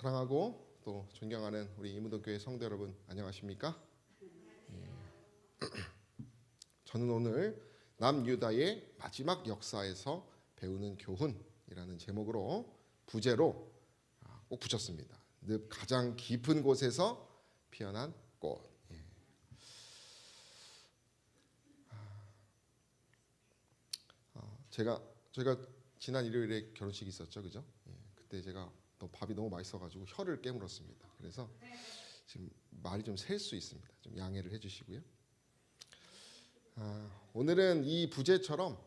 사랑하고 또 존경하는 우리 이무도교회 성도 여러분, 안녕하십니까? 저는 오늘 남유다의 마지막 역사에서 배우는 교훈이라는 제목으로 부제로 꼭 붙였습니다. 늪 가장 깊은 곳에서 피어난 꽃. 저희가 지난 일요일에 결혼식이 있었죠, 그죠? 그때 제가 또 밥이 너무 맛있어가지고 혀를 깨물었습니다. 그래서 지금 말이 좀 셀 수 있습니다. 좀 양해를 해주시고요. 오늘은 이 부제처럼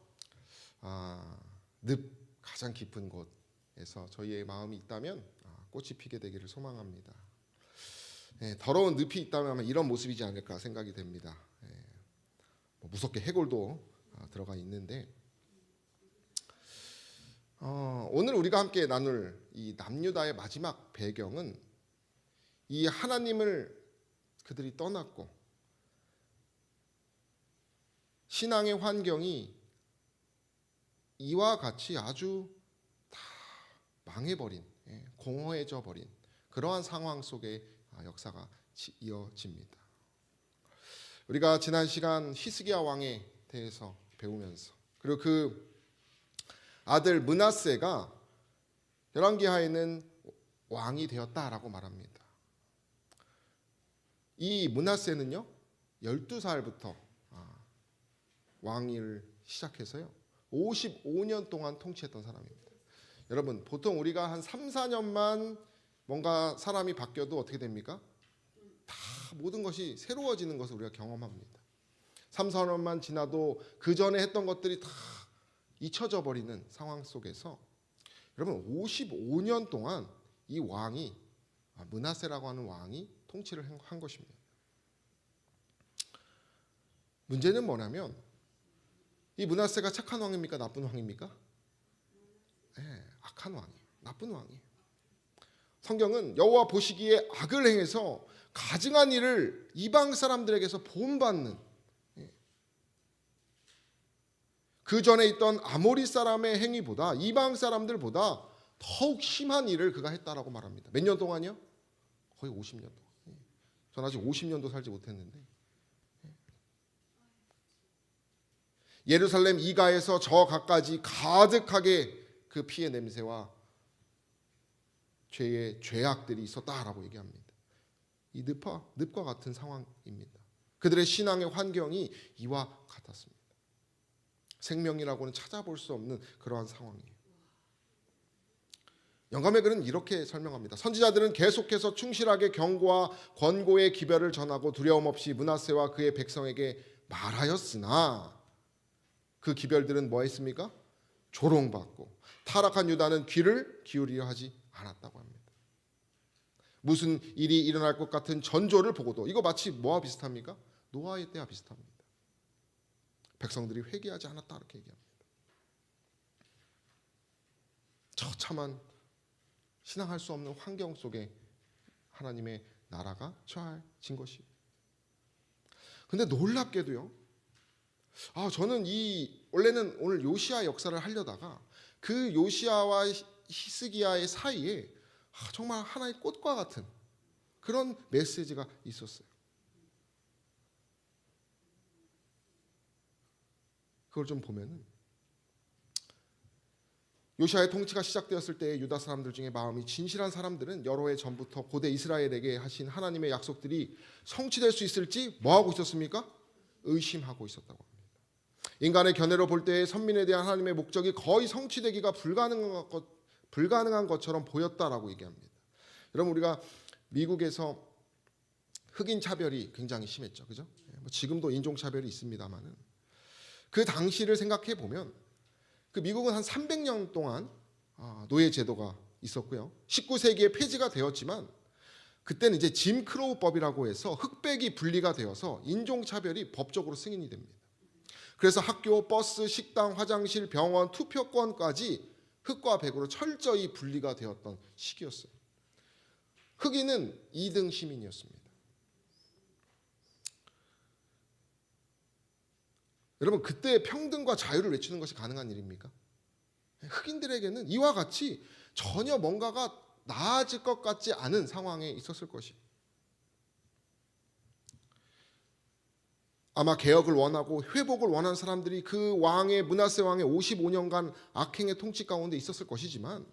늪 가장 깊은 곳에서 저희의 마음이 있다면 꽃이 피게 되기를 소망합니다. 더러운 늪이 있다면 아마 이런 모습이지 않을까 생각이 됩니다. 무섭게 해골도 들어가 있는데 오늘 우리가 함께 나눌 이 남유다의 마지막 배경은 이 하나님을 그들이 떠났고 신앙의 환경이 이와 같이 아주 다 망해버린, 공허해져 버린 그러한 상황 속에 역사가 이어집니다. 우리가 지난 시간 히스기야 왕에 대해서 배우면서 그리고 그 아들 므낫세가 열왕기하에는 왕이 되었다라고 말합니다. 이 므낫세는요 12살부터 왕위를 시작해서요 55년 동안 통치했던 사람입니다. 여러분, 보통 우리가 한 3, 4년만 뭔가 사람이 바뀌어도 어떻게 됩니까? 다 모든 것이 새로워지는 것을 우리가 경험합니다. 3, 4년만 지나도 그 전에 했던 것들이 다 잊혀져 버리는 상황 속에서 여러분 55년 동안 이 왕이 므낫세라고 하는 왕이 통치를 한 것입니다. 문제는 뭐냐면 이 므낫세가 착한 왕입니까? 나쁜 왕입니까? 악한 왕이에요. 나쁜 왕이에요. 성경은 여호와 보시기에 악을 행해서 가증한 일을 이방 사람들에게서 본받는 그 전에 있던 아모리 사람의 행위보다 이방 사람들보다 더욱 심한 일을 그가 했다라고 말합니다. 몇 년 동안이요? 거의 50년 동안. 전 아직 50년도 살지 못했는데 예루살렘 이가에서 저 가까지 가득하게 그 피의 냄새와 죄의 죄악들이 있었다라고 얘기합니다. 이 늪과 같은 상황입니다. 그들의 신앙의 환경이 이와 같았습니다. 생명이라고는 찾아볼 수 없는 그러한 상황이에요. 영감의 글은 이렇게 설명합니다. 선지자들은 계속해서 충실하게 경고와 권고의 기별을 전하고 두려움 없이 므낫세와 그의 백성에게 말하였으나 그 기별들은 뭐 했습니까? 조롱받고 타락한 유다는 귀를 기울이려 하지 않았다고 합니다. 무슨 일이 일어날 것 같은 전조를 보고도 이거 마치 뭐와 비슷합니까? 노아의 때와 비슷합니다. 백성들이 회개하지 않았다 이렇게 얘기합니다. 처참한 신앙할 수 없는 환경 속에 하나님의 나라가 처해진 것이에요. 근데 놀랍게도요. 저는 원래는 오늘 요시아 역사를 하려다가 그 요시아와 히스기야의 사이에 정말 하나의 꽃과 같은 그런 메시지가 있었어요. 그걸 좀 보면은 요시아의 통치가 시작되었을 때 유다 사람들 중에 마음이 진실한 사람들은 여러 해 전부터 고대 이스라엘에게 하신 하나님의 약속들이 성취될 수 있을지 뭐하고 있었습니까? 의심하고 있었다고 합니다. 인간의 견해로 볼 때 선민에 대한 하나님의 목적이 거의 성취되기가 불가능한 것처럼 보였다라고 얘기합니다. 여러분, 우리가 미국에서 흑인 차별이 굉장히 심했죠, 그죠? 지금도 인종 차별이 있습니다만은 그 당시를 생각해 보면 그 미국은 한 300년 동안 노예 제도가 있었고요. 19세기에 폐지가 되었지만 그때는 이제 짐 크로우법이라고 해서 흑백이 분리가 되어서 인종 차별이 법적으로 승인이 됩니다. 그래서 학교, 버스, 식당, 화장실, 병원, 투표권까지 흑과 백으로 철저히 분리가 되었던 시기였어요. 흑인은 2등 시민이었습니다. 여러분, 그때 평등과 자유를 외치는 것이 가능한 일입니까? 흑인들에게는 이와 같이 전혀 뭔가가 나아질 것 같지 않은 상황에 있었을 것이. 아마 개혁을 원하고 회복을 원하는 사람들이 그 왕의 므낫세 왕의 55년간 악행의 통치 가운데 있었을 것이지만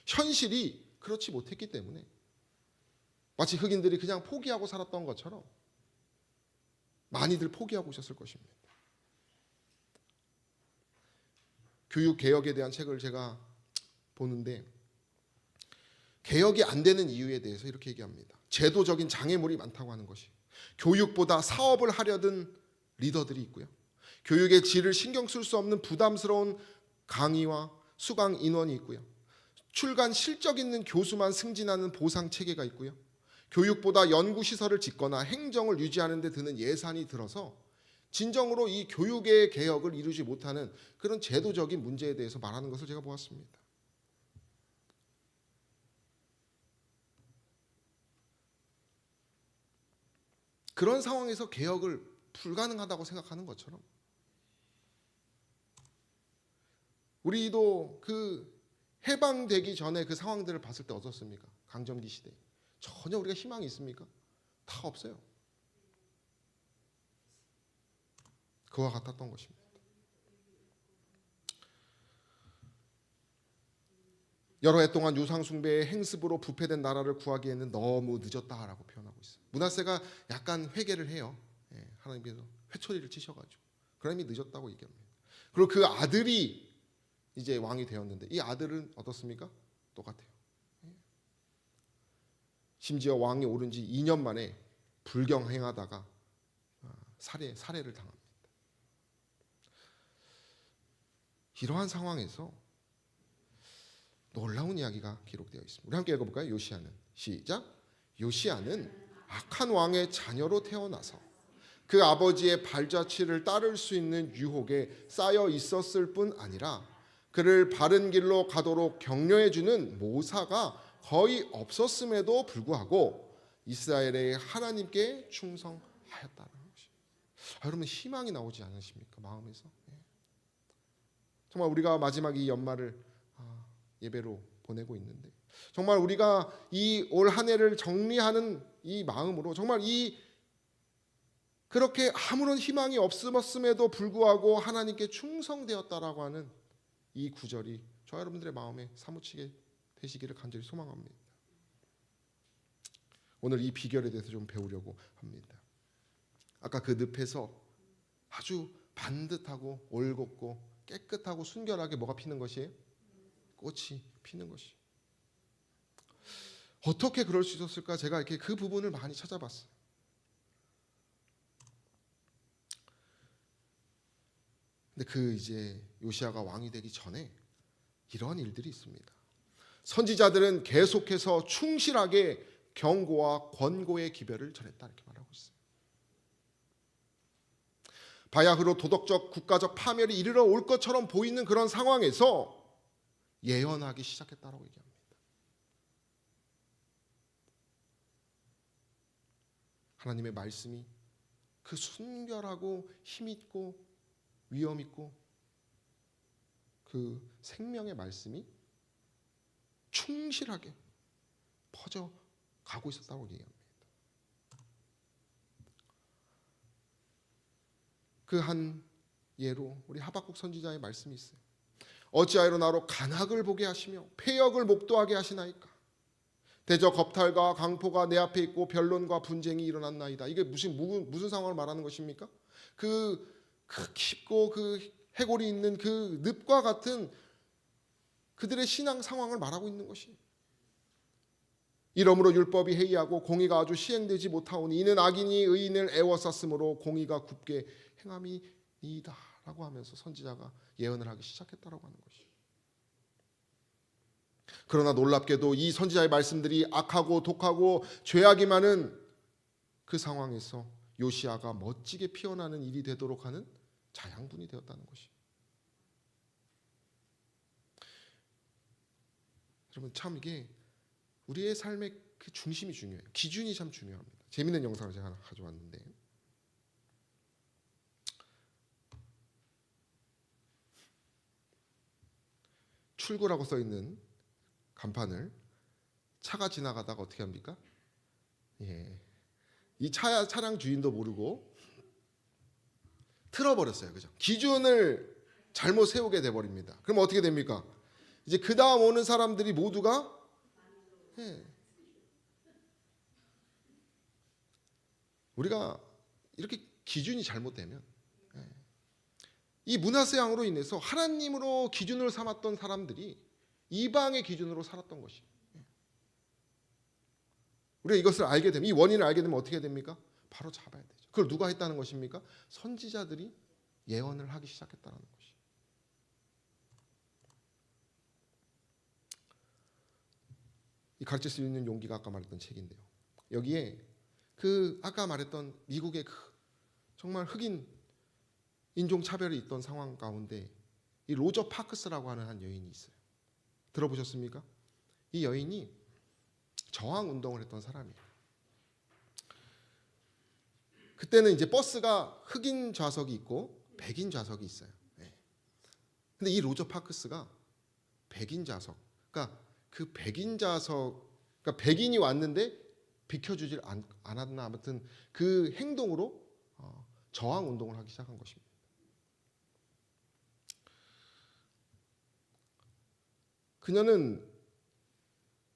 현실이 그렇지 못했기 때문에 마치 흑인들이 그냥 포기하고 살았던 것처럼 많이들 포기하고 있었을 것입니다. 교육 개혁에 대한 책을 제가 보는데 개혁이 안 되는 이유에 대해서 이렇게 얘기합니다. 제도적인 장애물이 많다고 하는 것이. 교육보다 사업을 하려던 리더들이 있고요. 교육의 질을 신경 쓸 수 없는 부담스러운 강의와 수강 인원이 있고요. 출간 실적 있는 교수만 승진하는 보상 체계가 있고요. 교육보다 연구시설을 짓거나 행정을 유지하는 데 드는 예산이 들어서 진정으로 이 교육의 개혁을 이루지 못하는 그런 제도적인 문제에 대해서 말하는 것을 제가 보았습니다. 그런 상황에서 개혁을 불가능하다고 생각하는 것처럼 우리도 그 해방되기 전에 그 상황들을 봤을 때 어떻습니까? 강점기 시대 전혀 우리가 희망이 있습니까? 다 없어요. 그와 같았던 것입니다. 여러 해 동안 유상숭배의 행습으로 부패된 나라를 구하기에는 너무 늦었다라고 표현하고 있어요. 므낫세가 약간 회개를 해요. 하나님께서 회초리를 치셔가지고 그러니 늦었다고 얘기합니다. 그리고 그 아들이 이제 왕이 되었는데 이 아들은 어떻습니까? 똑같아요. 심지어 왕이 오른 지 2년 만에 불경행하다가 살해를 당합니다. 이러한 상황에서 놀라운 이야기가 기록되어 있습니다. 우리 함께 읽어볼까요? 요시야는 시작. 요시야는 악한 왕의 자녀로 태어나서 그 아버지의 발자취를 따를 수 있는 유혹에 쌓여 있었을 뿐 아니라 그를 바른 길로 가도록 격려해 주는 모사가 거의 없었음에도 불구하고 이스라엘의 하나님께 충성하였다는 것이. 여러분 희망이 나오지 않으십니까? 마음에서. 정말 우리가 마지막 이 연말을 예배로 보내고 있는데 정말 우리가 이 올 한 해를 정리하는 이 마음으로 정말 이 그렇게 아무런 희망이 없음에도 불구하고 하나님께 충성되었다라고 하는 이 구절이 저와 여러분들의 마음에 사무치게 되시기를 간절히 소망합니다. 오늘 이 비결에 대해서 좀 배우려고 합니다. 아까 그 늪에서 아주 반듯하고 올곧고 깨끗하고 순결하게 뭐가 피는 것이에요? 꽃이 피는 것이. 어떻게 그럴 수 있었을까? 제가 이렇게 그 부분을 많이 찾아봤어요. 근데 그 이제 요시야가 왕이 되기 전에 이러한 일들이 있습니다. 선지자들은 계속해서 충실하게 경고와 권고의 기별을 전했다 이렇게 말하고 있어요. 바야흐로 도덕적 국가적 파멸이 이르러 올 것처럼 보이는 그런 상황에서 예언하기 시작했다라고 얘기합니다. 하나님의 말씀이 그 순결하고 힘있고 위엄있고 그 생명의 말씀이 충실하게 퍼져가고 있었다고 얘기합니다. 그 한 예로 우리 하박국 선지자의 말씀이 있어요. 어찌하여 나로 간악을 보게 하시며 패역을 목도하게 하시나이까. 대저 겁탈과 강포가 내 앞에 있고 변론과 분쟁이 일어났나이다. 이게 무슨 상황을 말하는 것입니까? 그 깊고 그 해골이 있는 그 늪과 같은 그들의 신앙 상황을 말하고 있는 것이. 이러므로 율법이 해이하고 공의가 아주 시행되지 못하오니 이는 악인이 의인을 애워쌌으므로 공의가 굽게 행함이니이다 라고 하면서 선지자가 예언을 하기 시작했다라고 하는 것이. 그러나 놀랍게도 이 선지자의 말씀들이 악하고 독하고 죄악이 많은 그 상황에서 요시야가 멋지게 피어나는 일이 되도록 하는 자양분이 되었다는 것이. 여러분 참 이게 우리의 삶의 그 중심이 중요해요. 기준이 참 중요합니다. 재미있는 영상을 제가 하나 가져왔는데 출구라고 써있는 간판을 차가 지나가다가 어떻게 합니까? 예. 이 차량 주인도 모르고 틀어버렸어요. 그죠? 기준을 잘못 세우게 돼버립니다. 그럼 어떻게 됩니까? 이제 그 다음 오는 사람들이 모두가 우리가 이렇게 기준이 잘못되면 이 문화세양으로 인해서 하나님으로 기준을 삼았던 사람들이 이방의 기준으로 살았던 것이에요. 우리가 이것을 알게 되면, 이 원인을 알게 되면 어떻게 됩니까? 바로 잡아야 되죠. 그걸 누가 했다는 것입니까? 선지자들이 예언을 하기 시작했다는 것이. 이 가르칠 수 있는 용기가 아까 말했던 책인데요. 여기에 그 아까 말했던 미국의 그 정말 흑인 인종 차별이 있던 상황 가운데 이 로저 파크스라고 하는 한 여인이 있어요. 들어보셨습니까? 이 여인이 저항 운동을 했던 사람이에요. 그때는 이제 버스가 흑인 좌석이 있고 백인 좌석이 있어요. 근데 이 로저 파크스가 백인 좌석, 그러니까 그 백인 좌석, 그러니까 백인이 왔는데 비켜주질 않았나, 아무튼 그 행동으로 저항 운동을 하기 시작한 것입니다. 그녀는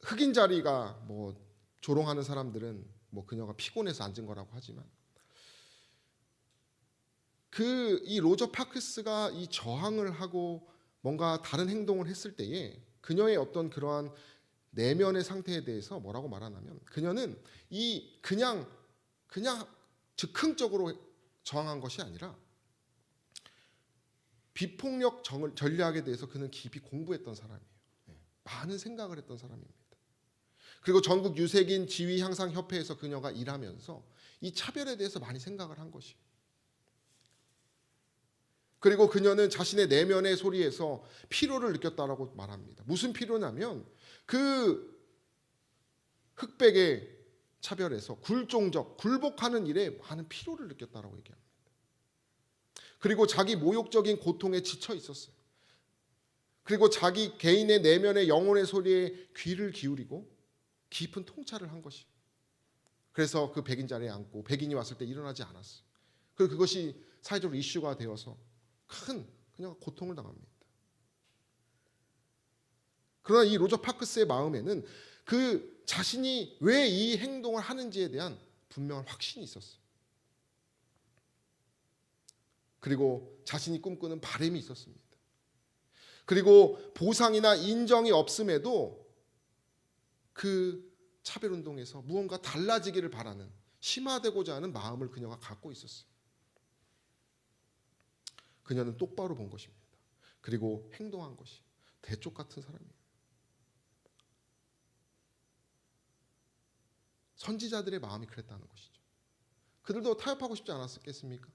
흑인 자리가 뭐 조롱하는 사람들은 뭐 그녀가 피곤해서 앉은 거라고 하지만 이 로저 파크스가 이 저항을 하고 뭔가 다른 행동을 했을 때에 그녀의 어떤 그러한 내면의 상태에 대해서 뭐라고 말하냐면 그녀는 그냥 즉흥적으로 저항한 것이 아니라 비폭력 전략에 대해서 그는 깊이 공부했던 사람이에요. 많은 생각을 했던 사람입니다. 그리고 전국 유색인 지위 향상 협회에서 그녀가 일하면서 이 차별에 대해서 많이 생각을 한 것이에요. 그리고 그녀는 자신의 내면의 소리에서 피로를 느꼈다라고 말합니다. 무슨 피로냐면 그 흑백의 차별에서 굴복하는 일에 많은 피로를 느꼈다라고 얘기합니다. 그리고 자기 모욕적인 고통에 지쳐 있었어요. 그리고 자기 개인의 내면의 영혼의 소리에 귀를 기울이고 깊은 통찰을 한 것이에요. 그래서 그 백인 자리에 앉고 백인이 왔을 때 일어나지 않았어요. 그리고 그것이 사회적으로 이슈가 되어서 그녀가 고통을 당합니다. 그러나 이 로저 파크스의 마음에는 그 자신이 왜 이 행동을 하는지에 대한 분명한 확신이 있었어요. 그리고 자신이 꿈꾸는 바람이 있었습니다. 그리고 보상이나 인정이 없음에도 그 차별운동에서 무언가 달라지기를 바라는, 심화되고자 하는 마음을 그녀가 갖고 있었어요. 그녀는 똑바로 본 것입니다. 그리고 행동한 것이 대쪽 같은 사람이에요. 선지자들의 마음이 그랬다는 것이죠. 그들도 타협하고 싶지 않았겠습니까?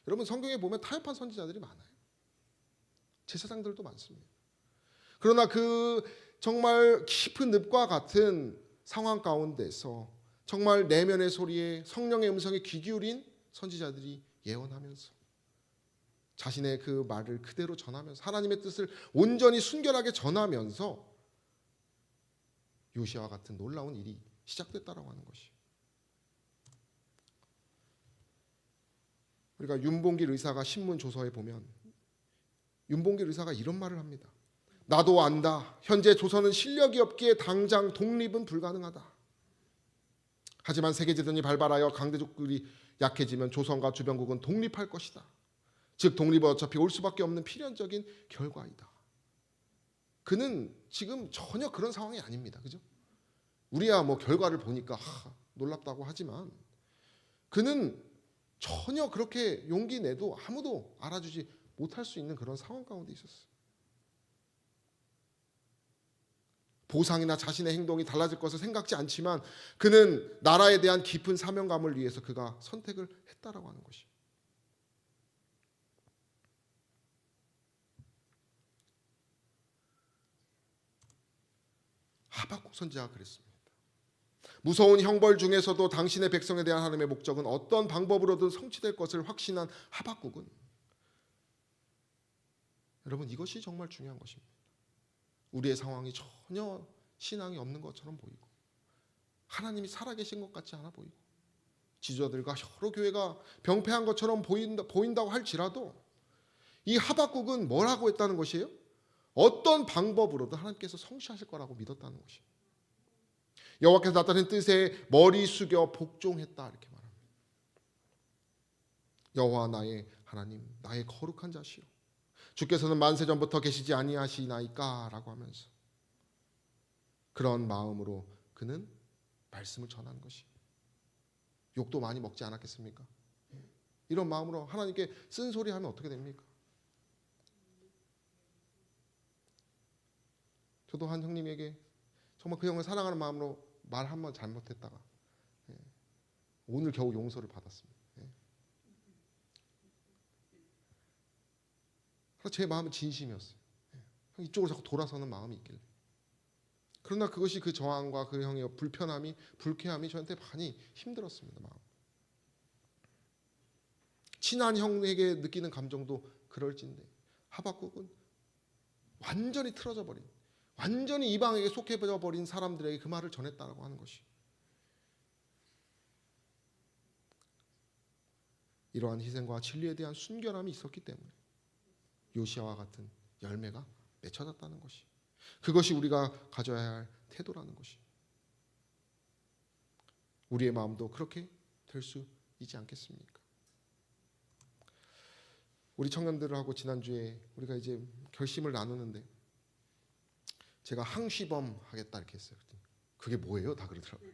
여러분 성경에 보면 타협한 선지자들이 많아요. 제사장들도 많습니다. 그러나 그 정말 깊은 늪과 같은 상황 가운데서 정말 내면의 소리에 성령의 음성에 귀 기울인 선지자들이 예언하면서 자신의 그 말을 그대로 전하면서 하나님의 뜻을 온전히 순결하게 전하면서 요시아와 같은 놀라운 일이 시작됐다라고 하는 것이. 우리가 윤봉길 의사가 신문 조서에 보면 윤봉길 의사가 이런 말을 합니다. 나도 안다. 현재 조선은 실력이 없기에 당장 독립은 불가능하다. 하지만 세계재전이 발발하여 강대국들이 약해지면 조선과 주변국은 독립할 것이다. 즉 독립은 어차피 올 수밖에 없는 필연적인 결과이다. 그는 지금 전혀 그런 상황이 아닙니다. 그죠? 우리야 뭐 결과를 보니까 놀랍다고 하지만 그는 전혀 그렇게 용기 내도 아무도 알아주지 못할 수 있는 그런 상황 가운데 있었어요. 보상이나 자신의 행동이 달라질 것을 생각지 않지만 그는 나라에 대한 깊은 사명감을 위해서 그가 선택을 했다라고 하는 것이에요. 하박국 선지자가 그랬습니다. 무서운 형벌 중에서도 당신의 백성에 대한 하나님의 목적은 어떤 방법으로든 성취될 것을 확신한 하박국은, 여러분 이것이 정말 중요한 것입니다. 우리의 상황이 전혀 신앙이 없는 것처럼 보이고 하나님이 살아계신 것 같지 않아 보이고 지도자들과 여러 교회가 병폐한 것처럼 보인다고 할지라도 이 하박국은 뭐라고 했다는 것이에요? 어떤 방법으로든 하나님께서 성취하실 거라고 믿었다는 것이에요. 여호와께서 나타낸 뜻에 머리 숙여 복종했다 이렇게 말합니다. 여호와 나의 하나님, 나의 거룩한 자시요, 주께서는 만세 전부터 계시지 아니하시나이까 라고 하면서 그런 마음으로 그는 말씀을 전하는 것이에요. 욕도 많이 먹지 않았겠습니까? 이런 마음으로 하나님께 쓴소리하면 어떻게 됩니까? 저도 한 형님에게 정말 그 형을 사랑하는 마음으로 말 한 번 잘못했다가 오늘 겨우 용서를 받았습니다. 제 마음은 진심이었어요. 이쪽으로 자꾸 돌아서는 마음이 있길래. 그러나 그것이 그 저항과 그 형의 불편함이, 불쾌함이 저한테 많이 힘들었습니다. 마음. 친한 형에게 느끼는 감정도 그럴진데 하박국은 완전히 틀어져 버린, 완전히 이방에게 속해져 버린 사람들에게 그 말을 전했다라고 하는 것이, 이러한 희생과 진리에 대한 순결함이 있었기 때문에 요시아와 같은 열매가 맺혀졌다는 것이, 그것이 우리가 가져야 할 태도라는 것이, 우리의 마음도 그렇게 될 수 있지 않겠습니까? 우리 청년들하고 지난주에 우리가 이제 결심을 나누는데 제가 항시범 하겠다 이렇게 했어요. 그게 뭐예요? 다 그러더라고요.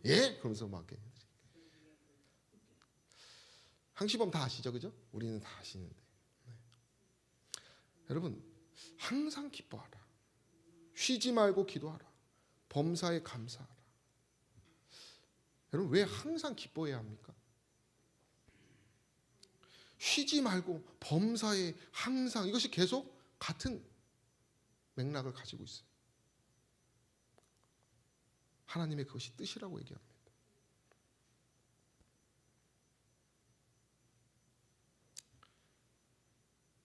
예? 그러면서 막 항시범 다 아시죠? 그죠? 우리는 다 아시는데. 네. 여러분, 항상 기뻐하라. 쉬지 말고 기도하라. 범사에 감사하라. 여러분, 왜 항상 기뻐해야 합니까? 쉬지 말고 범사에 항상, 이것이 계속 같은 맥락을 가지고 있어요. 하나님의 그것이 뜻이라고 얘기합니다.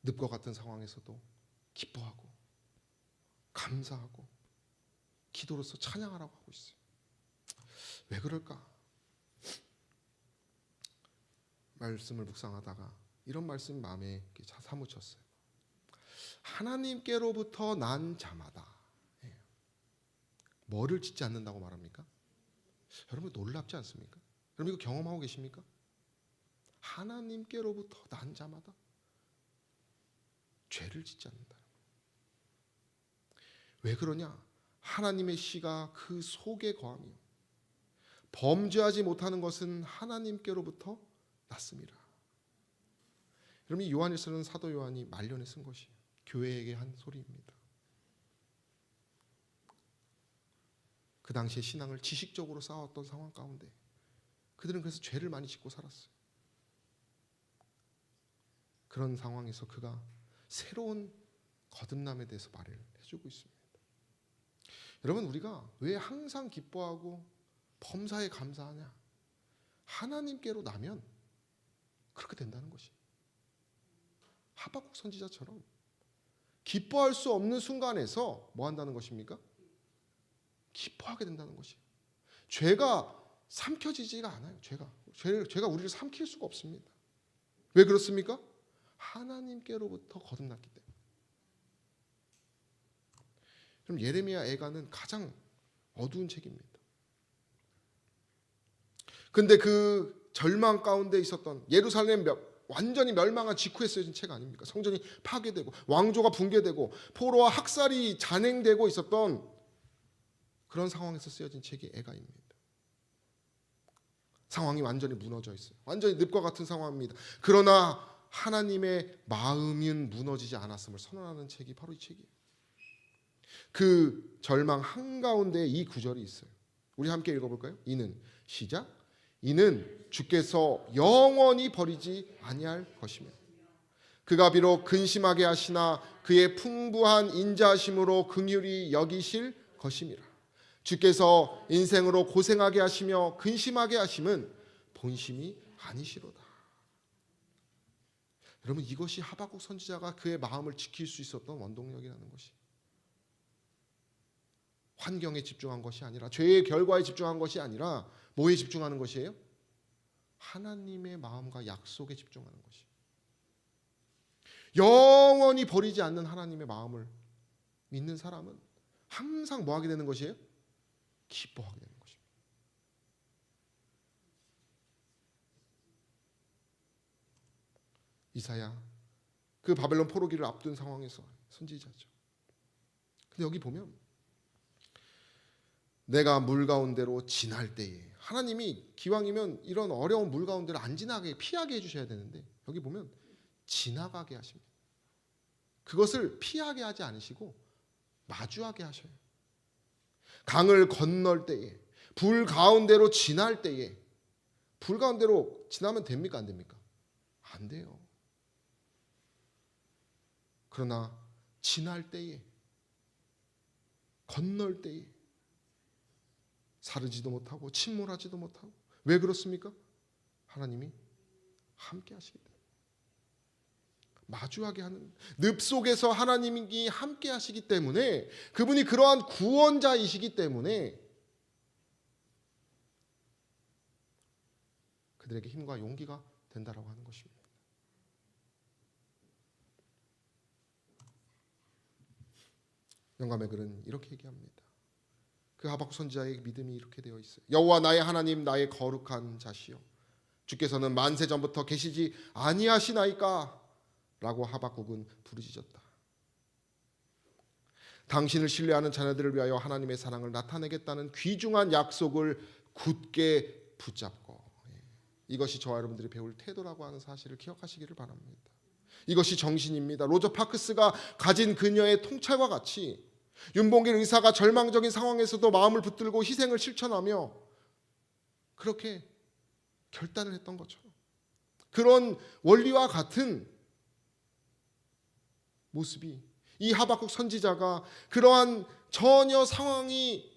늪과 같은 상황에서도 기뻐하고 감사하고 기도로서 찬양하라고 하고 있어요. 왜 그럴까? 말씀을 묵상하다가 이런 말씀 마음에 사무쳤어요. 하나님께로부터 난 자마다 뭐를 짓지 않는다고 말합니까? 여러분 놀랍지 않습니까? 여러분 이거 경험하고 계십니까? 하나님께로부터 난 자마다 죄를 짓지 않는다. 왜 그러냐? 하나님의 씨가 그 속에 거하며 범죄하지 못하는 것은 하나님께로부터 났습니다. 여러분 이 요한일서는 사도 요한이 말년에 쓴 것이 교회에게 한 소리입니다. 그 당시에 신앙을 지식적으로 쌓았던 상황 가운데 그들은 그래서 죄를 많이 짓고 살았어요. 그런 상황에서 그가 새로운 거듭남에 대해서 말을 해주고 있습니다. 여러분 우리가 왜 항상 기뻐하고 범사에 감사하냐? 하나님께로 나면 그렇게 된다는 것이, 하박국 선지자처럼 기뻐할 수 없는 순간에서 뭐 한다는 것입니까? 기뻐하게 된다는 것이. 죄가 삼켜지지가 않아요. 죄가 우리를 삼킬 수가 없습니다. 왜 그렇습니까? 하나님께로부터 거듭났기 때문에. 그럼 예레미야 애가는 가장 어두운 책입니다. 근데 그 절망 가운데 있었던 예루살렘 완전히 멸망한 직후에 쓰여진 책 아닙니까? 성전이 파괴되고 왕조가 붕괴되고 포로와 학살이 잔행되고 있었던 그런 상황에서 쓰여진 책이 애가입니다. 상황이 완전히 무너져 있어요. 완전히 늪과 같은 상황입니다. 그러나 하나님의 마음은 무너지지 않았음을 선언하는 책이 바로 이 책이에요. 그 절망 한가운데 이 구절이 있어요. 우리 함께 읽어볼까요? 이는 시작. 이는 주께서 영원히 버리지 아니할 것이며 그가 비록 근심하게 하시나 그의 풍부한 인자하심으로 긍휼히 여기실 것임이라. 주께서 인생으로 고생하게 하시며 근심하게 하심은 본심이 아니시로다. 여러분 이것이 하박국 선지자가 그의 마음을 지킬 수 있었던 원동력이라는 것이, 환경에 집중한 것이 아니라, 죄의 결과에 집중한 것이 아니라 뭐에 집중하는 것이에요? 하나님의 마음과 약속에 집중하는 것이. 영원히 버리지 않는 하나님의 마음을 믿는 사람은 항상 뭐 하게 되는 것이에요? 기뻐하게 되는 것입니다. 이사야, 그 바벨론 포로기를 앞둔 상황에서 선지자죠. 근데 여기 보면 내가 물 가운데로 지날 때에, 하나님이 기왕이면 이런 어려운 물 가운데를 안 지나게 피하게 해주셔야 되는데 여기 보면 지나가게 하십니다. 그것을 피하게 하지 않으시고 마주하게 하셔요. 강을 건널 때에, 불 가운데로 지날 때에, 불 가운데로 지나면 됩니까? 안 됩니까? 안 돼요. 그러나 지날 때에, 건널 때에 사르지도 못하고 침몰하지도 못하고. 왜 그렇습니까? 하나님이 함께 하시기 때문에. 마주하게 하는, 늪 속에서 하나님이 함께 하시기 때문에, 그분이 그러한 구원자이시기 때문에 그들에게 힘과 용기가 된다라고 하는 것입니다. 영감의 글은 이렇게 얘기합니다. 그 하박국 선지자의 믿음이 이렇게 되어 있어요. 여호와 나의 하나님, 나의 거룩한 자시요, 주께서는 만세 전부터 계시지 아니하시나이까? 라고 하박국은 부르짖었다. 당신을 신뢰하는 자녀들을 위하여 하나님의 사랑을 나타내겠다는 귀중한 약속을 굳게 붙잡고, 이것이 저와 여러분들이 배울 태도라고 하는 사실을 기억하시기를 바랍니다. 이것이 정신입니다. 로저 파크스가 가진 그녀의 통찰과 같이 윤봉길 의사가 절망적인 상황에서도 마음을 붙들고 희생을 실천하며 그렇게 결단을 했던 것처럼, 그런 원리와 같은 모습이 이 하박국 선지자가 그러한 전혀 상황이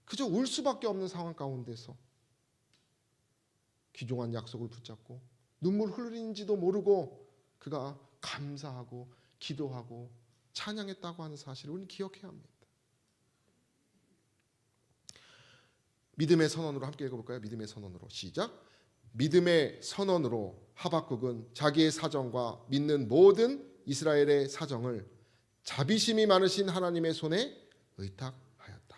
그저 울 수밖에 없는 상황 가운데서 귀중한 약속을 붙잡고 눈물 흘리는지도 모르고 그가 감사하고 기도하고 찬양했다고 하는 사실을 우리는 기억해야 합니다. 믿음의 선언으로 함께 읽어볼까요? 믿음의 선언으로 시작. 믿음의 선언으로 하박국은 자기의 사정과 믿는 모든 이스라엘의 사정을 자비심이 많으신 하나님의 손에 의탁하였다.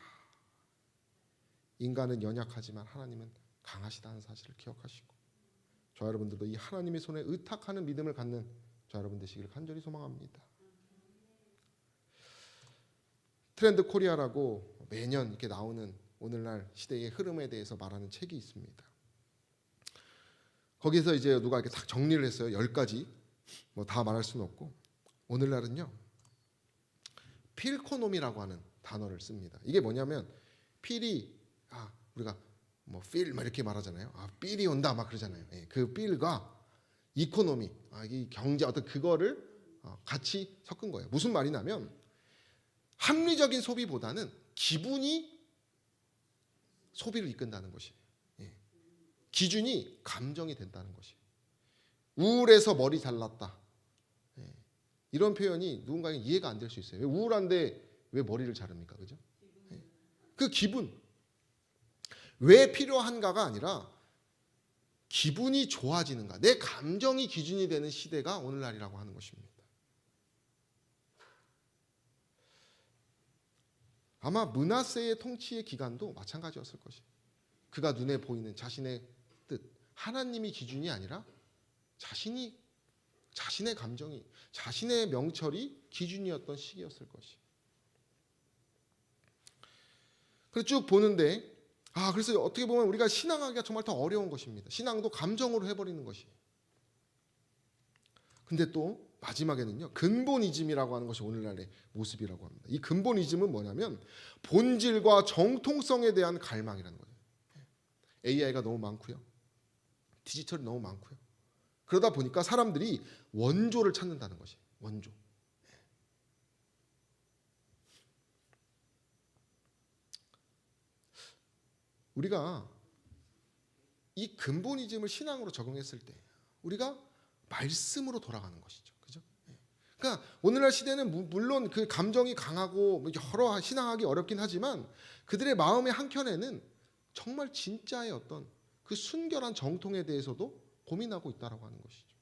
인간은 연약하지만 하나님은 강하시다는 사실을 기억하시고, 저 여러분들도 이 하나님의 손에 의탁하는 믿음을 갖는 저 여러분 되시기를 간절히 소망합니다. 트렌드 코리아라고 매년 이렇게 나오는 오늘날 시대의 흐름에 대해서 말하는 책이 있습니다. 거기서 이제 누가 이렇게 딱 정리를 했어요. 10가지. 뭐 다 말할 수는 없고, 오늘날은요 필코노미라고 하는 단어를 씁니다. 이게 뭐냐면 필이 우리가 뭐 필 막 이렇게 말하잖아요. 필이 온다 막 그러잖아요. 그 필과 이코노미, 이 경제 어떤 그거를 같이 섞은 거예요. 무슨 말이냐면 합리적인 소비보다는 기분이 소비를 이끈다는 것이에요. 기준이 감정이 된다는 것이에요. 우울해서 머리 잘랐다. 이런 표현이 누군가에게 이해가 안 될 수 있어요. 왜 우울한데 왜 머리를 자릅니까? 그죠? 그 기분. 왜 필요한가가 아니라 기분이 좋아지는가. 내 감정이 기준이 되는 시대가 오늘날이라고 하는 것입니다. 아마 므낫세의 통치의 기간도 마찬가지였을 것이에요. 그가 눈에 보이는 자신의 뜻, 하나님이 기준이 아니라 자신의 감정이, 자신의 명철이 기준이었던 시기였을 것이에요. 그래서 쭉 보는데 그래서 어떻게 보면 우리가 신앙하기가 정말 더 어려운 것입니다. 신앙도 감정으로 해버리는 것이에요. 근데 또 마지막에는요 근본이즘이라고 하는 것이 오늘날의 모습이라고 합니다. 이 근본이즘은 뭐냐면 본질과 정통성에 대한 갈망이라는 거예요. AI가 너무 많고요, 디지털이 너무 많고요. 그러다 보니까 사람들이 원조를 찾는다는 것이에요. 원조. 우리가 이 근본이즘을 신앙으로 적용했을 때 우리가 말씀으로 돌아가는 것이죠. 그죠? 그러니까 오늘날 시대는 물론 그 감정이 강하고 여러 신앙하기 어렵긴 하지만 그들의 마음의 한켠에는 정말 진짜의 어떤 그 순결한 정통에 대해서도 고민하고 있다라고 하는 것이죠.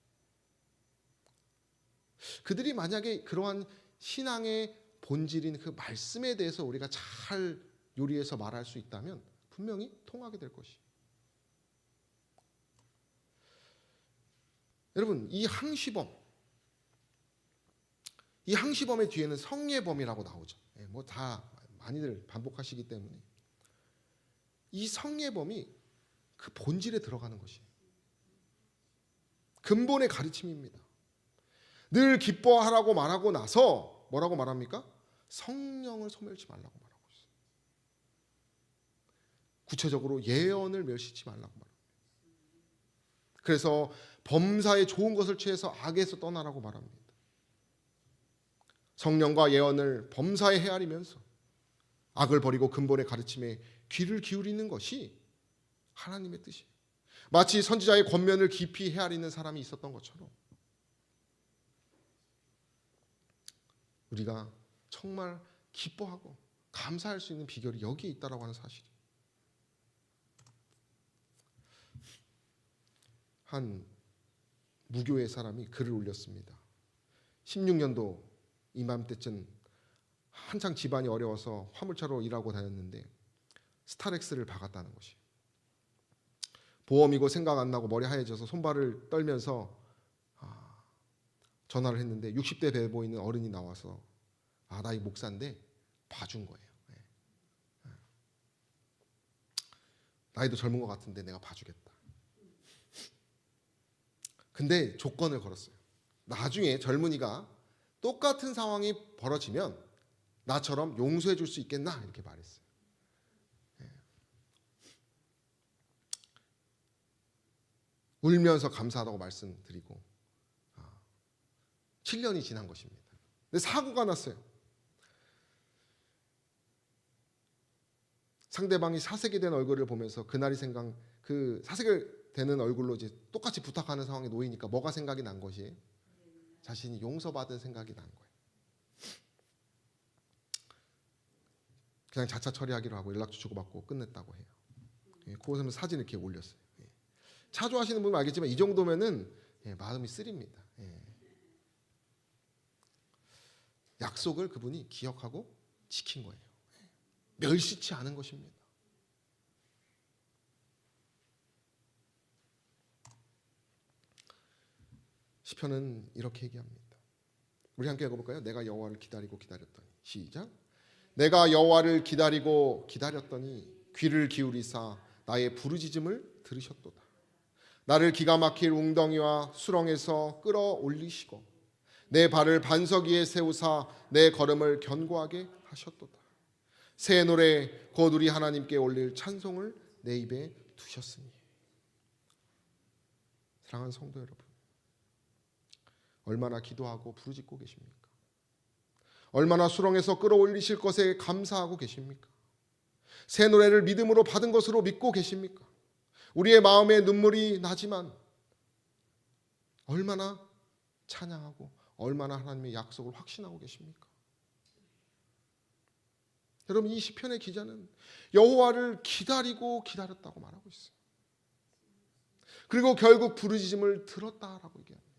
그들이 만약에 그러한 신앙의 본질인 그 말씀에 대해서 우리가 잘 요리해서 말할 수 있다면 분명히 통하게 될 것이에요. 여러분, 이 항시범의 뒤에는 성례범이라고 나오죠. 뭐 다 많이들 반복하시기 때문에 이 성례범이 그 본질에 들어가는 것이에요. 근본의 가르침입니다. 늘 기뻐하라고 말하고 나서 뭐라고 말합니까? 성령을 소멸치 말라고 말하고 있어요. 구체적으로 예언을 멸시치 말라고 말합니다. 그래서 범사에 좋은 것을 취해서 악에서 떠나라고 말합니다. 성령과 예언을 범사에 헤아리면서 악을 버리고 근본의 가르침에 귀를 기울이는 것이 하나님의 뜻이에요. 마치 선지자의 권면을 깊이 헤아리는 사람이 있었던 것처럼 우리가 정말 기뻐하고 감사할 수 있는 비결이 여기에 있다라고 하는 사실이에요. 한 무교의 사람이 글을 올렸습니다. 16년도 이맘때쯤 한창 집안이 어려워서 화물차로 일하고 다녔는데 스타렉스를 박았다는 것이. 보험이고 생각 안 나고 머리 하얘져서 손발을 떨면서 전화를 했는데 60대 돼 보이는 어른이 나와서 나 이 목사인데 봐준 거예요. 나이도 젊은 것 같은데 내가 봐주겠다. 근데 조건을 걸었어요. 나중에 젊은이가 똑같은 상황이 벌어지면 나처럼 용서해 줄 수 있겠나? 이렇게 말했어요. 울면서 감사하다고 말씀드리고 7년이 지난 것입니다. 근데 사고가 났어요. 상대방이 사색이 된 얼굴을 보면서 그날이 그 사색이 되는 얼굴로 이제 똑같이 부탁하는 상황에 놓이니까 뭐가 생각이 난 것이 자신이 용서받은 생각이 난 거예요. 그냥 자차 처리하기로 하고 연락처 주고받고 끝냈다고 해요. 그곳에는 사진 이렇게 올렸어요. 차 좋아하시는 분은 알겠지만 이 정도면은 마음이 쓰립니다. 약속을 그분이 기억하고 지킨 거예요. 멸시치 않은 것입니다. 시편은 이렇게 얘기합니다. 우리 함께 읽어볼까요? 내가 여호와를 기다리고 기다렸더니 시작. 내가 여호와를 기다리고 기다렸더니 귀를 기울이사 나의 부르짖음을 들으셨도다. 나를 기가 막힐 웅덩이와 수렁에서 끌어올리시고 내 발을 반석 위에 세우사 내 걸음을 견고하게 하셨도다. 새 노래 곧 우리 하나님께 올릴 찬송을 내 입에 두셨으니. 사랑하는 성도 여러분, 얼마나 기도하고 부르짖고 계십니까? 얼마나 수렁에서 끌어올리실 것에 감사하고 계십니까? 새 노래를 믿음으로 받은 것으로 믿고 계십니까? 우리의 마음에 눈물이 나지만 얼마나 찬양하고 얼마나 하나님의 약속을 확신하고 계십니까? 여러분, 이 시편의 기자는 여호와를 기다리고 기다렸다고 말하고 있어요. 그리고 결국 부르짖음을 들었다라고 얘기합니다.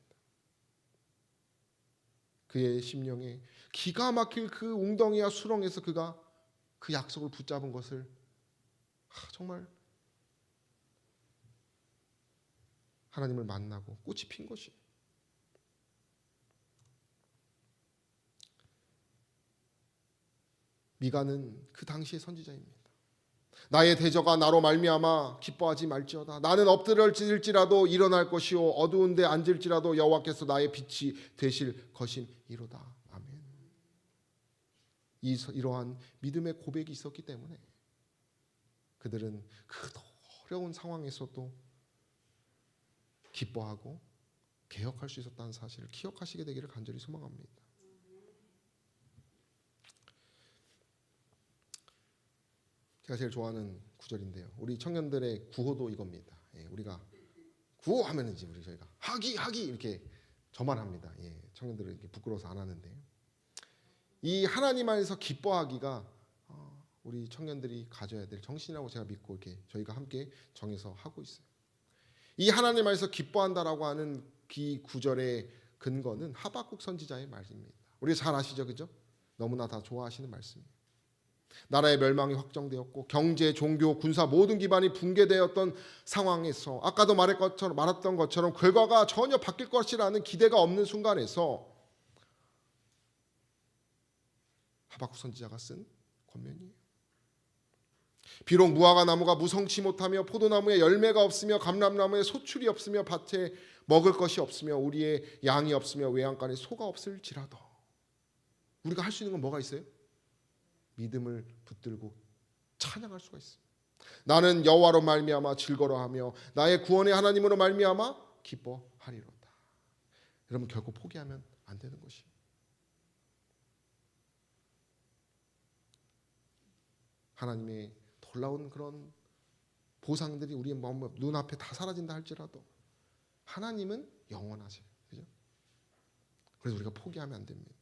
그의 심령에 기가 막힐 그 웅덩이와 수렁에서 그가 그 약속을 붙잡은 것을 정말 하나님을 만나고 꽃이 핀 것이에요. 미가는 그 당시의 선지자입니다. 나의 대저가 나로 말미암아 기뻐하지 말지어다. 나는 엎드려질지라도 일어날 것이요 어두운 데 앉을지라도 여호와께서 나의 빛이 되실 것임이로다. 아멘. 이러한 믿음의 고백이 있었기 때문에 그들은 그 어려운 상황에서도 기뻐하고 개혁할 수 있었다는 사실을 기억하시게 되기를 간절히 소망합니다. 제가 제일 좋아하는 구절인데요. 우리 청년들의 구호도 이겁니다. 우리가 구호하면 이제 저희가 하기 이렇게 저만 합니다. 청년들은 이렇게 부끄러워서 안 하는데, 이 하나님 안에서 기뻐하기가 우리 청년들이 가져야 될 정신이라고 제가 믿고 이렇게 저희가 함께 정해서 하고 있어요. 이 하나님 안에서 기뻐한다라고 하는 이 구절의 근거는 하박국 선지자의 말입니다. 우리가 잘 아시죠, 그죠? 너무나 다 좋아하시는 말씀이에요. 나라의 멸망이 확정되었고 경제, 종교, 군사 모든 기반이 붕괴되었던 상황에서 아까도 말했던 것처럼 결과가 전혀 바뀔 것이라는 기대가 없는 순간에서 하박국 선지자가 쓴 권면이에요. 비록 무화과 나무가 무성치 못하며 포도나무에 열매가 없으며 감람나무에 소출이 없으며 밭에 먹을 것이 없으며 우리의 양이 없으며 외양간에 소가 없을지라도, 우리가 할 수 있는 건 뭐가 있어요? 믿음을 붙들고 찬양할 수가 있어요. 나는 여호와로 말미암아 즐거워하며 나의 구원의 하나님으로 말미암아 기뻐하리로다. 여러분, 결코 포기하면 안 되는 것이, 하나님의 놀라운 그런 보상들이 우리의 눈앞에 다 사라진다 할지라도 하나님은 영원하세요. 그죠? 그래서 우리가 포기하면 안 됩니다.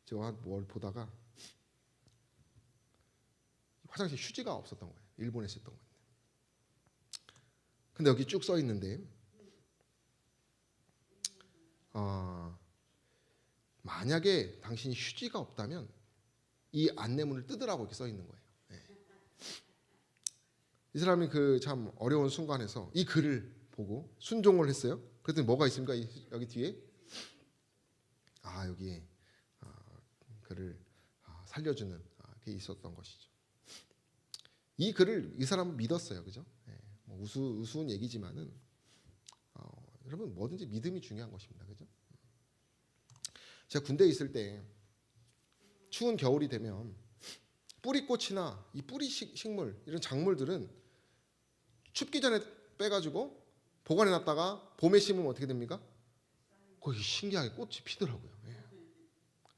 제가 뭘 보다가 화장실 휴지가 없었던 거예요. 일본에 있었던 건데. 근데 여기 쭉 써 있는데 만약에 당신이 휴지가 없다면 이 안내문을 뜯으라고 이렇게 써 있는 거예요. 이 사람이 그 참 어려운 순간에서 이 글을 보고 순종을 했어요. 그랬더니 뭐가 있습니까? 여기 뒤에 여기에 그를 살려주는 게 있었던 것이죠. 이 글을 이 사람은 믿었어요, 그죠? 우스운 얘기지만은 여러분, 뭐든지 믿음이 중요한 것입니다, 그죠? 제가 군대에 있을 때 추운 겨울이 되면 뿌리꽃이나 이 뿌리 식물, 이런 작물들은 춥기 전에 빼가지고 보관해놨다가 봄에 심으면 어떻게 됩니까? 거기 신기하게 꽃이 피더라고요.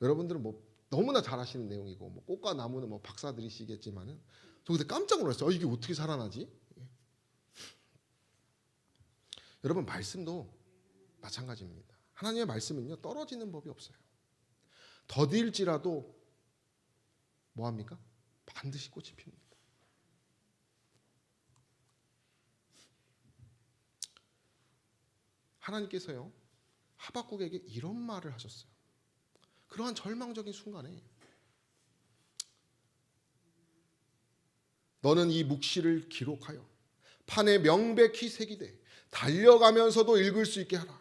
여러분들은 너무나 잘 아시는 내용이고 꽃과 나무는 박사들이시겠지만은 저 그때 깜짝 놀랐어요. 이게 어떻게 살아나지? 여러분, 말씀도 마찬가지입니다. 하나님의 말씀은요, 떨어지는 법이 없어요. 더딜지라도 뭐합니까? 반드시 꽃이 핍니다. 하나님께서요, 하박국에게 이런 말을 하셨어요. 그러한 절망적인 순간에 너는 이 묵시를 기록하여 판에 명백히 새기되 달려가면서도 읽을 수 있게 하라.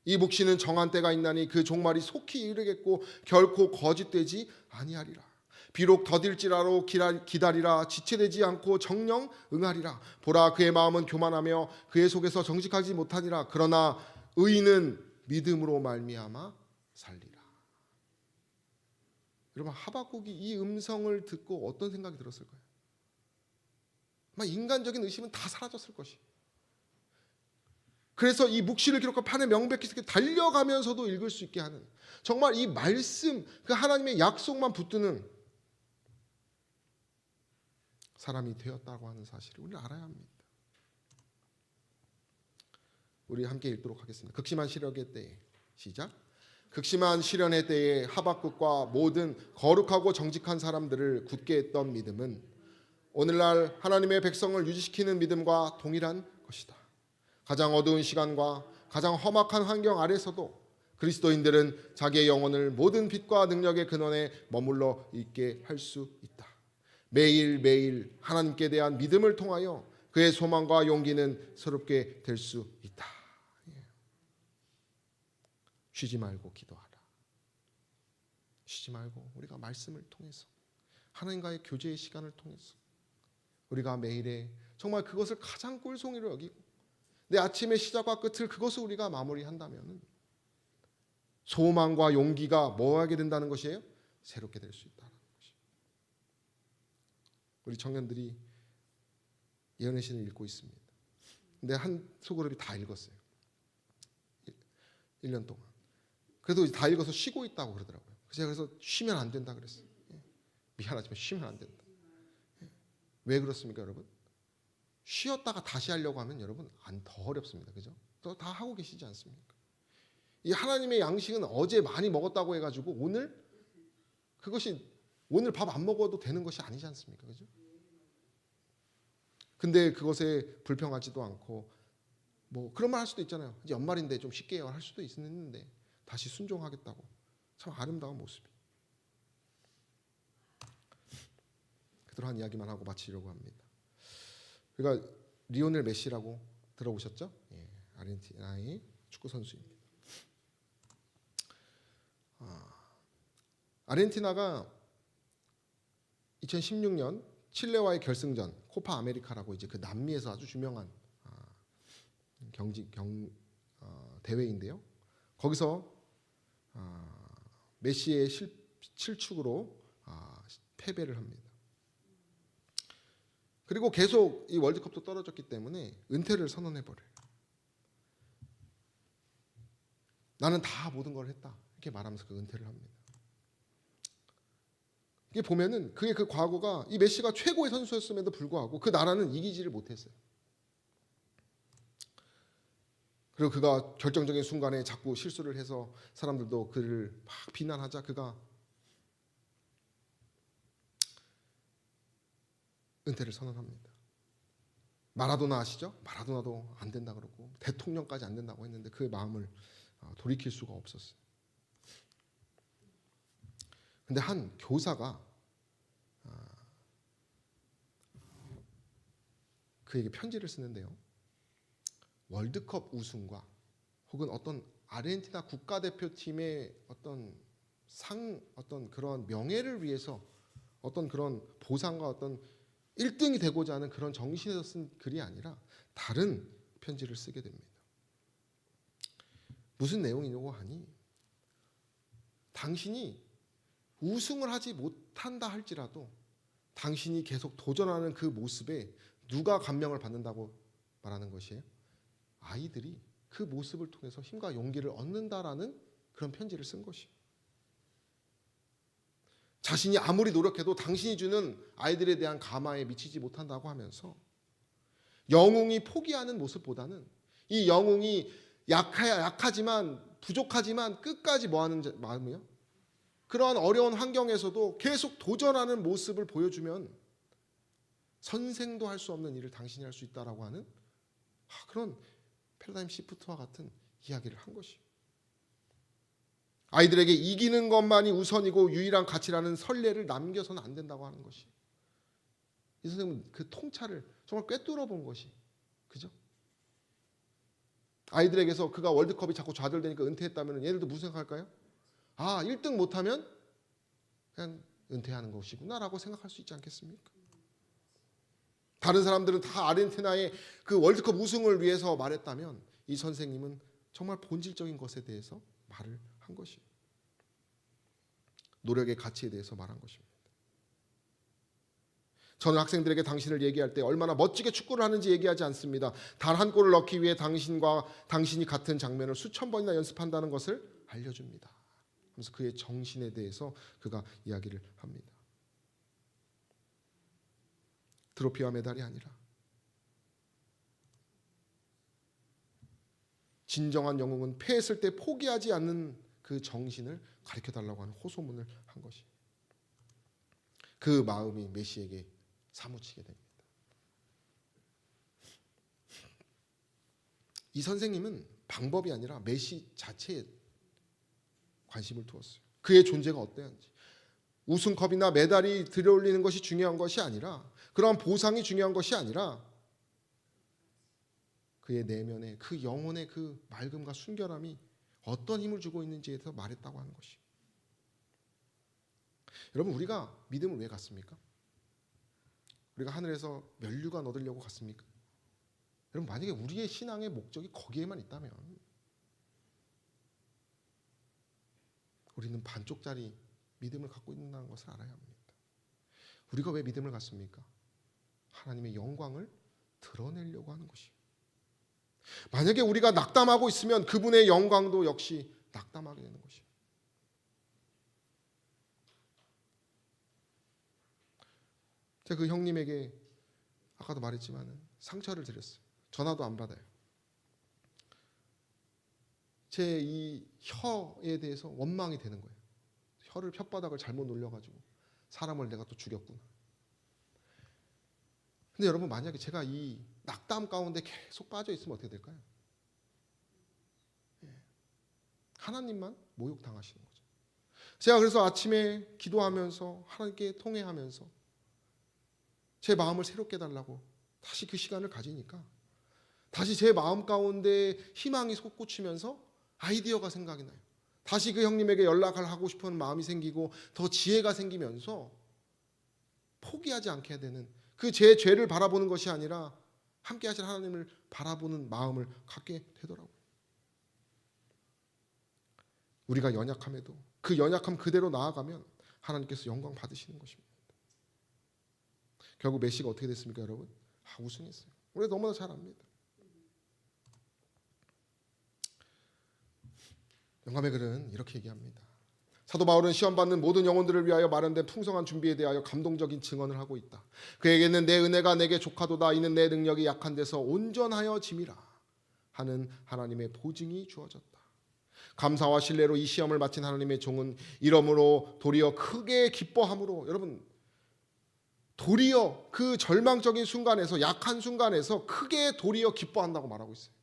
이 묵시는 정한 때가 있나니 그 종말이 속히 이르겠고 결코 거짓되지 아니하리라. 비록 더딜지라도 기다리라. 지체되지 않고 정령 응하리라. 보라, 그의 마음은 교만하며 그의 속에서 정직하지 못하니라. 그러나 의인은 믿음으로 말미암아 살리라. 여러분, 하박국이 이 음성을 듣고 어떤 생각이 들었을까요? 인간적인 의심은 다 사라졌을 것이에요. 그래서 이 묵시를 기록한 판에 명백히 달려가면서도 읽을 수 있게 하는, 정말 이 말씀, 그 하나님의 약속만 붙드는 사람이 되었다고 하는 사실을 우리는 알아야 합니다. 우리 함께 읽도록 하겠습니다. 극심한 시련의 때에, 시작. 극심한 시련의 때에 하박국과 모든 거룩하고 정직한 사람들을 굳게 했던 믿음은 오늘날 하나님의 백성을 유지시키는 믿음과 동일한 것이다. 가장 어두운 시간과 가장 험악한 환경 아래서도 그리스도인들은 자기의 영혼을 모든 빛과 능력의 근원에 머물러 있게 할 수 있다. 매일매일 하나님께 대한 믿음을 통하여 그의 소망과 용기는 새롭게 될 수 있다. 쉬지 말고 기도하라. 쉬지 말고 우리가 말씀을 통해서, 하나님과의 교제의 시간을 통해서 우리가 매일에 정말 그것을 가장 꿀송이로 여기고 내 아침의 시작과 끝을 그것을 우리가 마무리한다면 소망과 용기가 뭐 하게 된다는 것이에요? 새롭게 될 수 있다는 것이에요. 우리 청년들이 예언의 신을 읽고 있습니다. 근데 한 소그룹이 다 읽었어요. 1년 동안. 그래도 다 읽어서 쉬고 있다고 그러더라고요. 그래서 쉬면 안 된다 그랬어요. 미안하지만 쉬면 안 된다. 왜 그렇습니까, 여러분? 쉬었다가 다시 하려고 하면 여러분 더 어렵습니다. 그죠? 다 하고 계시지 않습니까? 이 하나님의 양식은 어제 많이 먹었다고 해가지고 그것이 오늘 밥 안 먹어도 되는 것이 아니지 않습니까? 그죠? 근데 그것에 불평하지도 않고 뭐 그런 말 할 수도 있잖아요. 이제 연말인데 좀 쉽게 할 수도 있는데 다시 순종하겠다고. 참 아름다운 모습이. 그러한 이야기만 하고 마치려고 합니다. 그러니까 리오넬 메시라고 들어보셨죠? 예, 아르헨티나의 축구 선수입니다. 아르헨티나가 2016년 칠레와의 결승전 코파 아메리카라고 이제 그 남미에서 아주 유명한 대회인데요. 거기서 메시의 실축으로 패배를 합니다. 그리고 계속 이 월드컵도 떨어졌기 때문에 은퇴를 선언해 버려요. 나는 다 모든 걸 했다 이렇게 말하면서 그 은퇴를 합니다. 이게 보면은 그게 그 과거가 이 메시가 최고의 선수였음에도 불구하고 그 나라는 이기지를 못했어요. 그리고 그가 결정적인 순간에 자꾸 실수를 해서 사람들도 그를 막 비난하자 그가 은퇴를 선언합니다. 마라도나 아시죠? 마라도나도 안 된다 그러고 대통령까지 안 된다고 했는데 그 마음을 돌이킬 수가 없었어요. 근데 한 교사가 그에게 편지를 쓰는데요. 월드컵 우승과 혹은 어떤 아르헨티나 국가대표팀의 어떤 그런 명예를 위해서 어떤 그런 보상과 어떤 1등이 되고자 하는 그런 정신에서 쓴 글이 아니라 다른 편지를 쓰게 됩니다. 무슨 내용이냐고 하니 당신이 우승을 하지 못한다 할지라도 당신이 계속 도전하는 그 모습에 누가 감명을 받는다고 말하는 것이에요? 아이들이 그 모습을 통해서 힘과 용기를 얻는다라는 그런 편지를 쓴 것이에요. 자신이 아무리 노력해도 당신이 주는 아이들에 대한 감화에 미치지 못한다고 하면서 영웅이 포기하는 모습보다는 이 영웅이 약하지만 부족하지만 끝까지 뭐하는 마음이요? 그러한 어려운 환경에서도 계속 도전하는 모습을 보여주면 선생도 할 수 없는 일을 당신이 할 수 있다라고 하는 그런 패러다임 시프트와 같은 이야기를 한 것이에요. 아이들에게 이기는 것만이 우선이고 유일한 가치라는 선례를 남겨서는 안 된다고 하는 것이. 이 선생님은 그 통찰을 정말 꿰뚫어 본 것이. 그죠? 아이들에게서 그가 월드컵이 자꾸 좌절되니까 은퇴했다면 얘들도 무슨 생각할까요? 1등 못하면 그냥 은퇴하는 것이구나라고 생각할 수 있지 않겠습니까? 다른 사람들은 다 아르헨티나의 그 월드컵 우승을 위해서 말했다면 이 선생님은 정말 본질적인 것에 대해서 말을 한 것이에요. 노력의 가치에 대해서 말한 것입니다. 저는 학생들에게 당신을 얘기할 때 얼마나 멋지게 축구를 하는지 얘기하지 않습니다. 단 한 골을 넣기 위해 당신이 같은 장면을 수천 번이나 연습한다는 것을 알려줍니다. 그래서 그의 정신에 대해서 그가 이야기를 합니다. 트로피와 메달이 아니라 진정한 영웅은 패했을 때 포기하지 않는 그 정신을 가르쳐달라고 하는 호소문을 한 것이. 그 마음이 메시에게 사무치게 됩니다. 이 선생님은 방법이 아니라 메시 자체에 관심을 두었어요. 그의 존재가 어떠한지. 우승컵이나 메달이 들어올리는 것이 중요한 것이 아니라 그러한 보상이 중요한 것이 아니라 그의 내면에 그 영혼의 그 맑음과 순결함이 어떤 힘을 주고 있는지에 대해서 말했다고 하는 것이. 여러분 우리가 믿음을 왜 갖습니까? 우리가 하늘에서 면류관 얻으려고 갔습니까? 여러분 만약에 우리의 신앙의 목적이 거기에만 있다면 우리는 반쪽짜리 믿음을 갖고 있다는 것을 알아야 합니다. 우리가 왜 믿음을 갖습니까? 하나님의 영광을 드러내려고 하는 것이에요. 만약에 우리가 낙담하고 있으면 그분의 영광도 역시 낙담하게 되는 것이에요. 제가 그 형님에게 아까도 말했지만 상처를 드렸어요. 전화도 안 받아요. 제 이 혀에 대해서 원망이 되는 거예요. 혀를 혓바닥을 잘못 놀려가지고 사람을 내가 또 죽였구나. 근데 여러분 만약에 제가 이 낙담 가운데 계속 빠져 있으면 어떻게 될까요? 하나님만 모욕당하시는 거죠. 제가 그래서 아침에 기도하면서 하나님께 통회하면서 제 마음을 새롭게 해달라고 다시 그 시간을 가지니까 다시 제 마음 가운데 희망이 솟구치면서 아이디어가 생각이 나요. 다시 그 형님에게 연락을 하고 싶은 마음이 생기고 더 지혜가 생기면서 포기하지 않게 되는, 그 제 죄를 바라보는 것이 아니라 함께 하실 하나님을 바라보는 마음을 갖게 되더라고요. 우리가 연약함에도 그 연약함 그대로 나아가면 하나님께서 영광 받으시는 것입니다. 결국 메시가 어떻게 됐습니까, 여러분? 우승했어요. 우리가 너무나 잘 압니다. 영감의 글은 이렇게 얘기합니다. 사도 바울은 시험받는 모든 영혼들을 위하여 마련된 풍성한 준비에 대하여 감동적인 증언을 하고 있다. 그에게는 내 은혜가 내게 족하도다. 이는 내 능력이 약한 데서 온전하여 짐이라 하는 하나님의 보증이 주어졌다. 감사와 신뢰로 이 시험을 마친 하나님의 종은 이러므로 도리어 크게 기뻐함으로, 여러분 도리어 그 절망적인 순간에서, 약한 순간에서 크게 도리어 기뻐한다고 말하고 있어요.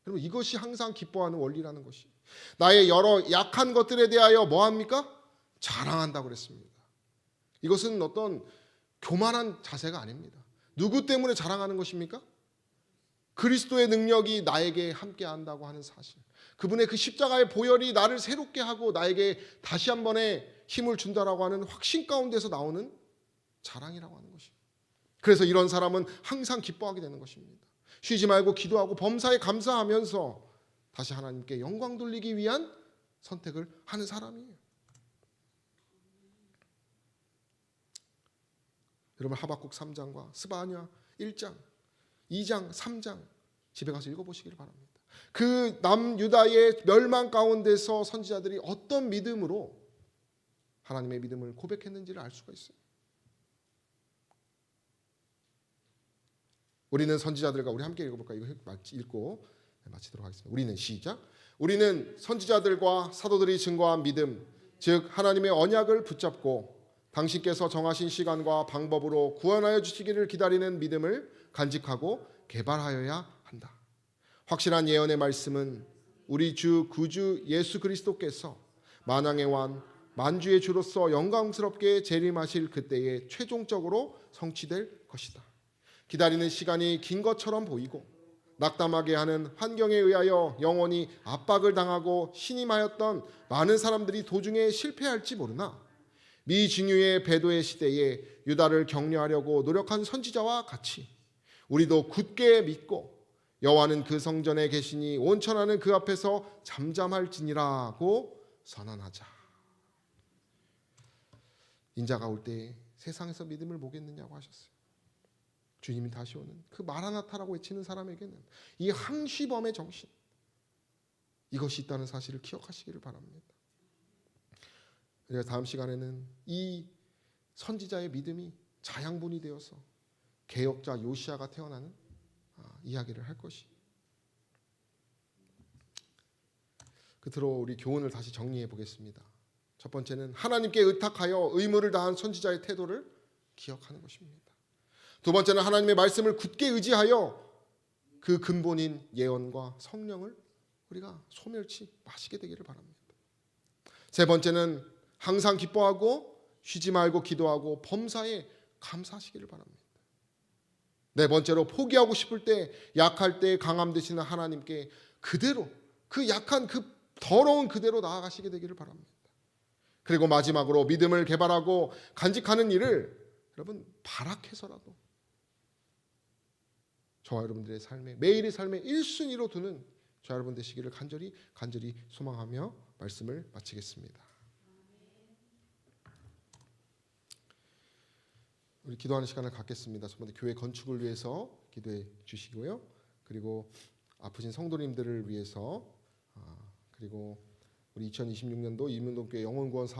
여러분 이것이 항상 기뻐하는 원리라는 것이, 나의 여러 약한 것들에 대하여 뭐합니까? 자랑한다고 그랬습니다. 이것은 어떤 교만한 자세가 아닙니다. 누구 때문에 자랑하는 것입니까? 그리스도의 능력이 나에게 함께한다고 하는 사실, 그분의 그 십자가의 보혈이 나를 새롭게 하고 나에게 다시 한 번의 힘을 준다라고 하는 확신 가운데서 나오는 자랑이라고 하는 것입니다. 그래서 이런 사람은 항상 기뻐하게 되는 것입니다. 쉬지 말고 기도하고 범사에 감사하면서 다시 하나님께 영광 돌리기 위한 선택을 하는 사람이에요. 여러분 하박국 3장과 스바냐 1장, 2장, 3장 집에 가서 읽어보시기를 바랍니다. 그 남유다의 멸망 가운데서 선지자들이 어떤 믿음으로 하나님의 믿음을 고백했는지를 알 수가 있어요. 우리는 선지자들과, 우리 함께 읽어볼까요? 이거 읽고 마치도록 하겠습니다. 우리는, 시작. 우리는 선지자들과 사도들이 증거한 믿음, 즉 하나님의 언약을 붙잡고 당신께서 정하신 시간과 방법으로 구원하여 주시기를 기다리는 믿음을 간직하고 개발하여야 한다. 확실한 예언의 말씀은 우리 주 구주 예수 그리스도께서 만왕의 왕 만주의 주로서 영광스럽게 재림하실 그때에 최종적으로 성취될 것이다. 기다리는 시간이 긴 것처럼 보이고 낙담하게 하는 환경에 의하여 영원히 압박을 당하고 신임하였던 많은 사람들이 도중에 실패할지 모르나 미증유의 배도의 시대에 유다를 격려하려고 노력한 선지자와 같이 우리도 굳게 믿고 여호와는 그 성전에 계시니 온천하는 그 앞에서 잠잠할지니라고 선언하자. 인자가 올 때 세상에서 믿음을 보겠느냐고 하셨어요. 주님이 다시 오는 그 마라나타라고 외치는 사람에게는 이 항시범의 정신, 이것이 있다는 사실을 기억하시기를 바랍니다. 그래서 다음 시간에는 이 선지자의 믿음이 자양분이 되어서 개혁자 요시아가 태어나는 이야기를 할 것이. 끝으로 우리 교훈을 다시 정리해 보겠습니다. 첫 번째는 하나님께 의탁하여 의무를 다한 선지자의 태도를 기억하는 것입니다. 두 번째는 하나님의 말씀을 굳게 의지하여 그 근본인 예언과 성령을 우리가 소멸치 마시게 되기를 바랍니다. 세 번째는 항상 기뻐하고 쉬지 말고 기도하고 범사에 감사하시기를 바랍니다. 네 번째로 포기하고 싶을 때, 약할 때 강함 되시는 하나님께 그대로, 그 약한 그 더러운 그대로 나아가시게 되기를 바랍니다. 그리고 마지막으로 믿음을 개발하고 간직하는 일을 여러분 발악해서라도 저와 여러분들의 삶에, 매일의 삶의 1순위로 두는 저와 여러분 되시기를 간절히 소망하며 말씀을 마치겠습니다. 우리 기도하는 시간을 갖겠습니다. 첫 번째 교회 건축을 위해서 기도해 주시고요. 그리고 아프신 성도님들을 위해서, 그리고 우리 2026년도 이문동교회 영혼구원 사업